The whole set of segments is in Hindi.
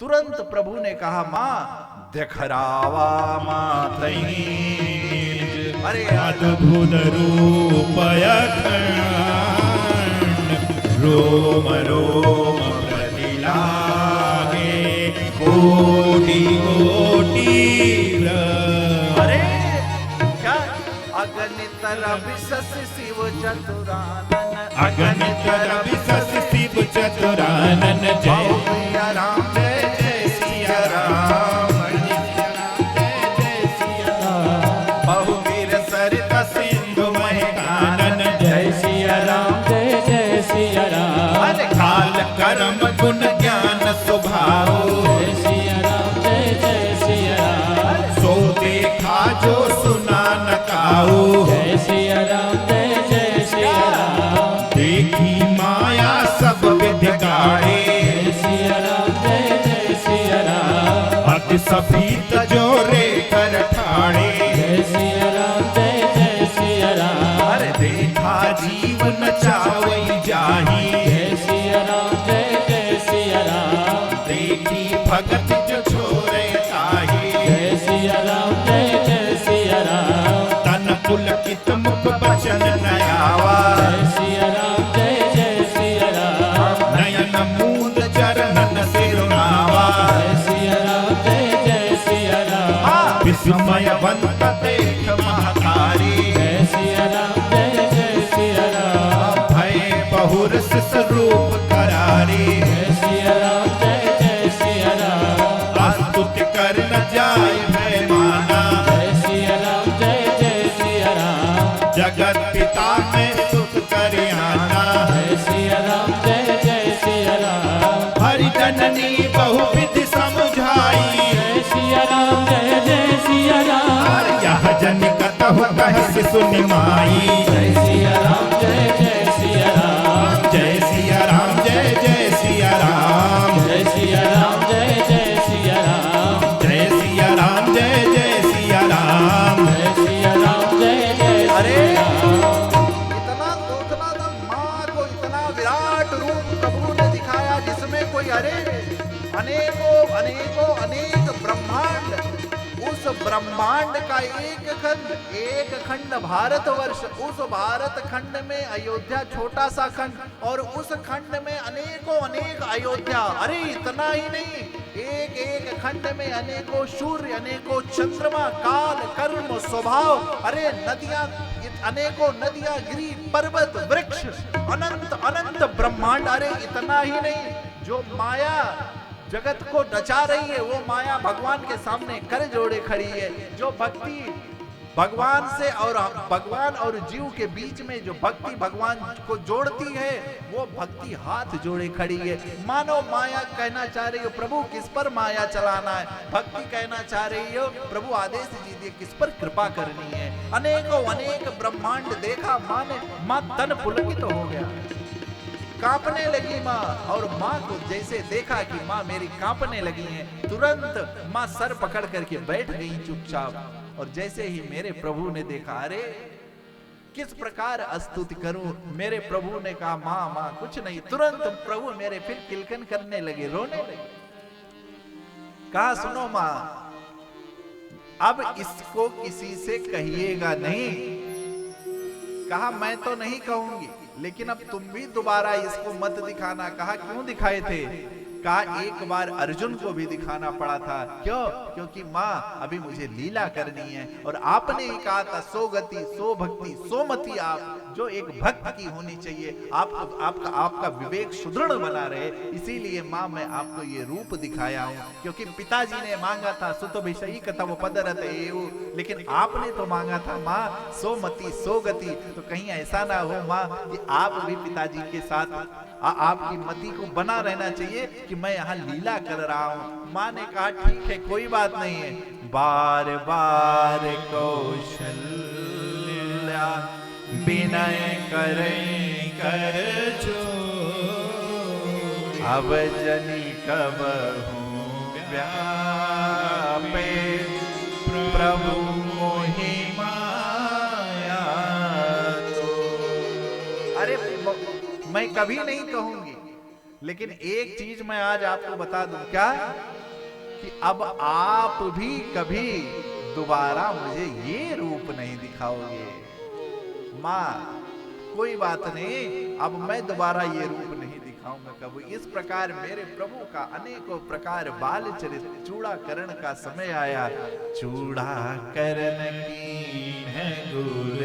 तुरंत प्रभु ने कहा मां देखरावा मातई। अरे अद्भुत रूप रोम रोम प्रतिलागे कोटि कोटि। अरे क्या अगणित रविशस शिव चतुरानन, अगणित रविशस शिव चतुरानन। जय सिया राम जय जय सिया राम, बहुवीर सरित सिंधु महकानन। जय सिया राम जय जय सिया राम। काल कर्म गुण ज्ञान स्वभाव। जय सिया राम जय जय सिया राम। सो देखा जो सुना न काऊ। जय सिया राम जय जय सिया राम। देखी माया सब विधि गाड़े। जय सिया राम जय जय सिया राम। अति सफीत जोरे कर ठाड़े। जय सिया राम जय जय सिया राम। अरे देखा जीवन चावई जाही। जय सिया राम जय जय सिया राम। देखी भगत जो छोरे ताही। जय सिया राम जय जय सिया राम। तन पुलकित मुख बचन नयावा। जय सिया राम जय जय सिया राम। नयन मूंद चरणन सिरुनावा। जय सिया राम जय जय सिया राम। विस्मयवंत देख महतारी। जय सिया राम जय जय सिया राम। भय बहुर सिस रूप करारी। जय सिया राम जय जय सिया राम। स्तुति कर न जाय भय माना। जय सिया राम जय जय सिया राम। जगत पिता में सुख कर आना। जय सिया राम जय जय सिया राम। हरि जननी बहुविधि समझाई। जय सिया राम जय जय सिया राम। यह जन कतहु कहि सुनि माई। जय सिया राम जय जय सिया राम। जय सिया राम जय जय सिया राम। जय सिया राम जय जय सिया राम। जय सिया राम जय जय सिया राम। जय सिया राम जय जय। अरे इतना सोचना था, माँ को इतना विराट रूप प्रभु ने दिखाया जिसमें कोई अरे अनेकों अनेकों अनेक ब्रह्मांड, उस ब्रह्मांड का एक खंड भारतवर्ष, उस भारत खंड में अयोध्या छोटा सा खंड, और उस खंड में अनेकों अनेक अयोध्या। अरे इतना ही नहीं, एक एक खंड में अनेकों सूर्य, अनेकों चंद्रमा, काल कर्म स्वभाव, अरे नदियां, अनेकों नदियां, गिरी पर्वत वृक्ष, अनंत अनंत ब्रह्मांड। अरे इतना ही नहीं, जो माया जगत को नचा रही है वो माया भगवान के सामने कर जोड़े खड़ी है। जो भक्ति भगवान से और भगवान और जीव के बीच में जो भक्ति भगवान को जोड़ती है वो भक्ति हाथ जोड़े खड़ी है। मानो माया कहना चाह रही हो प्रभु किस पर माया चलाना है, भक्ति कहना चाह रही हो प्रभु आदेश दीजिए किस पर कृपा करनी है। अनेकों अनेक ब्रह्मांड देखा माँ ने, माँ तन पुलकित हो गया, कांपने लगी माँ। और माँ को जैसे देखा कि माँ मेरी कांपने लगी है, तुरंत माँ सर पकड़ करके बैठ गई चुपचाप। और जैसे ही मेरे प्रभु ने देखा, अरे किस प्रकार स्तुति करूं, मेरे प्रभु ने कहा माँ माँ कुछ नहीं। तुरंत प्रभु मेरे फिर किलकन करने लगे, रोने लगे। कहा सुनो माँ, अब इसको किसी से कहिएगा नहीं। कहा मैं तो नहीं कहूंगी, लेकिन अब तुम भी दोबारा इसको मत दिखाना। कहा क्यों दिखाए थे? कहा एक बार अर्जुन को भी दिखाना पड़ा था। क्यों? क्योंकि माँ अभी मुझे लीला करनी है, और आपने ही कहा था सो गति सो भक्ति सो मति, आप जो एक भक्त की होनी चाहिए, आपका विवेक सुदृढ़ बना रहे, इसीलिए माँ मैं आपको ये रूप दिखाया हूँ। क्योंकि पिताजी ने मांगा था सुत विषयी कथम पदरत एवं, लेकिन आपने तो मांगा था माँ सो मति सो गति। तो कहीं ऐसा ना हो माँ कि आप भी पिताजी के साथ आपकी मति को बना रहना चाहिए कि मैं यहाँ लीला कर रहा हूँ। माँ ने कहा ठीक है कोई बात नहीं है। बार बार कौशल्या विनय करें कर जो, अब जनी कब हूँ व्यापे प्रभु मोहि माया। तो अरे मैं कभी नहीं कहूंगी, लेकिन एक चीज मैं आज आपको बता दूं, क्या कि अब आप भी कभी दोबारा मुझे ये रूप नहीं दिखाओगे। माँ कोई बात नहीं, अब मैं दोबारा ये रूप नहीं दिखाऊंगा कभी। इस प्रकार मेरे प्रभु का अनेकों प्रकार बाल चरित चूड़ाकरण का समय आया। चूड़ाकरण की है गुल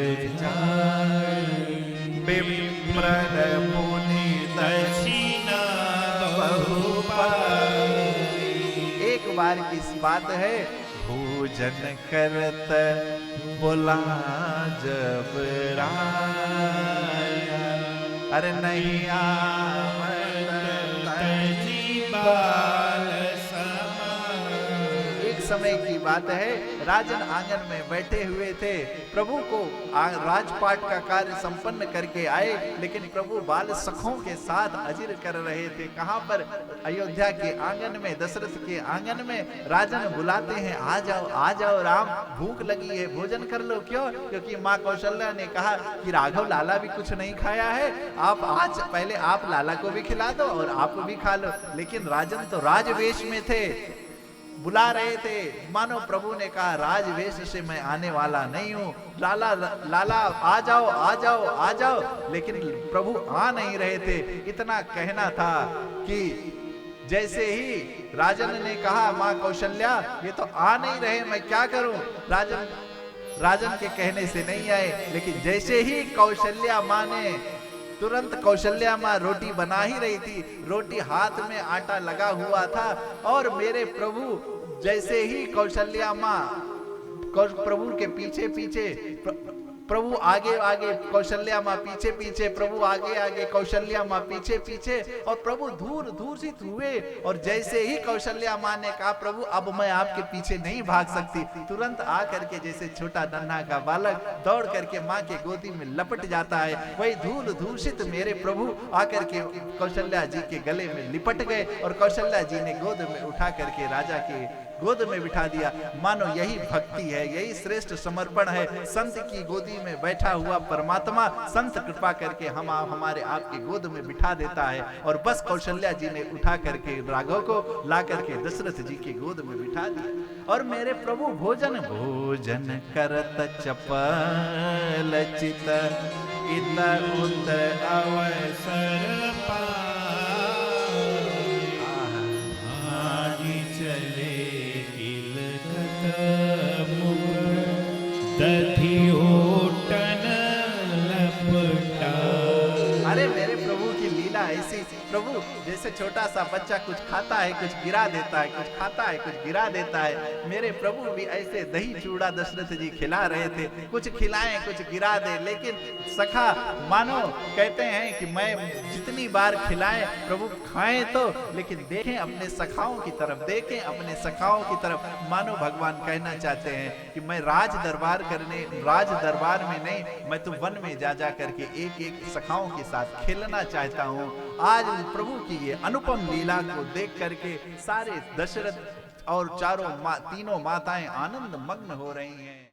विप्रद मुनि दक्षिणा बहु पाई। एक बार की बात है, भोजन करत बोला जब राया, अरे नहीं एक समय की बात है, राजन आंगन में बैठे हुए थे, प्रभु को राजपाट का कार्य संपन्न करके आए, लेकिन प्रभु बाल सखों के साथ अजिर कर रहे थे। कहां पर? अयोध्या के आंगन में, दशरथ के आंगन में। राजन बुलाते हैं, आ जाओ राम, भूख लगी है, भोजन कर लो। क्यों? क्योंकि माँ कौशल्या ने कहा कि राघव लाला भी कुछ नहीं खाया है, आप आज पहले आप लाला को भी खिला दो और आप भी खा लो। लेकिन राजन तो राजवेश में थे, बुला रहे थे। मानो प्रभु ने कहा राजवेश से मैं आने वाला नहीं हूँ, लाला लाला आ जाओ आ जाओ आ जाओ। लेकिन प्रभु आ नहीं रहे थे। इतना कहना था कि जैसे ही राजन ने कहा माँ कौशल्या ये तो आ नहीं रहे, मैं क्या करूं? राजन के कहने से नहीं आए, लेकिन जैसे ही कौशल्या माँ ने, तुरंत कौशल्या माँ रोटी बना ही रही थी, रोटी हाथ में आटा लगा हुआ था, और मेरे प्रभु जैसे ही कौशल्या माँ प्रभु के पीछे पीछे, प्रभु आगे आगे, कौशल्या माँ पीछे पीछे, प्रभु आगे आगे, कौशल्या माँ पीछे पीछे, और प्रभु दूर दूर से हुए। और जैसे ही कौशल्या माँ ने कहा प्रभु अब मैं आपके पीछे नहीं भाग सकती, तुरंत आ करके जैसे छोटा नन्हा का बालक दौड़ करके माँ के गोदी में लपट जाता है, वही धूल दूषित मेरे प्रभु आकर के कौशल्या जी के गले में लिपट गए, और कौशल्या जी ने गोद में उठा करके राजा के गोद में बिठा दिया। मानो यही भक्ति है, यही श्रेष्ठ समर्पण है। संत की गोदी में बैठा हुआ परमात्मा संत कृपा करके हमारे आपकी गोद में बिठा देता है। और बस कौशल्या जी ने उठा करके राघव को ला करके दशरथ जी की गोद में बिठा दिया। और मेरे प्रभु भोजन करत चपल चित इतर उतर अवसर पा अरे मेरे प्रभु की लीला ऐसी, प्रभु जैसे छोटा सा बच्चा कुछ खाता है कुछ गिरा देता है, कुछ खाता है कुछ गिरा देता है। मेरे प्रभु भी ऐसे दही चूड़ा दशरथ जी खिला रहे थे, कुछ खिलाएं कुछ गिरा दे। लेकिन सखा मानो कहते हैं कि मैं जितनी बार खिलाएं प्रभु खाएं तो, लेकिन देखें अपने सखाओं की तरफ, देखें अपने सखाओं की तरफ। मानो भगवान कहना चाहते हैं कि मैं राज दरबार में नहीं, मैं तो वन में जा करके एक एक सखाओं के साथ खेलना चाहता हूँ। आज प्रभु की ये अनुपम लीला को देख करके सारे दशरथ और तीनों माताएं आनंद मग्न हो रही हैं।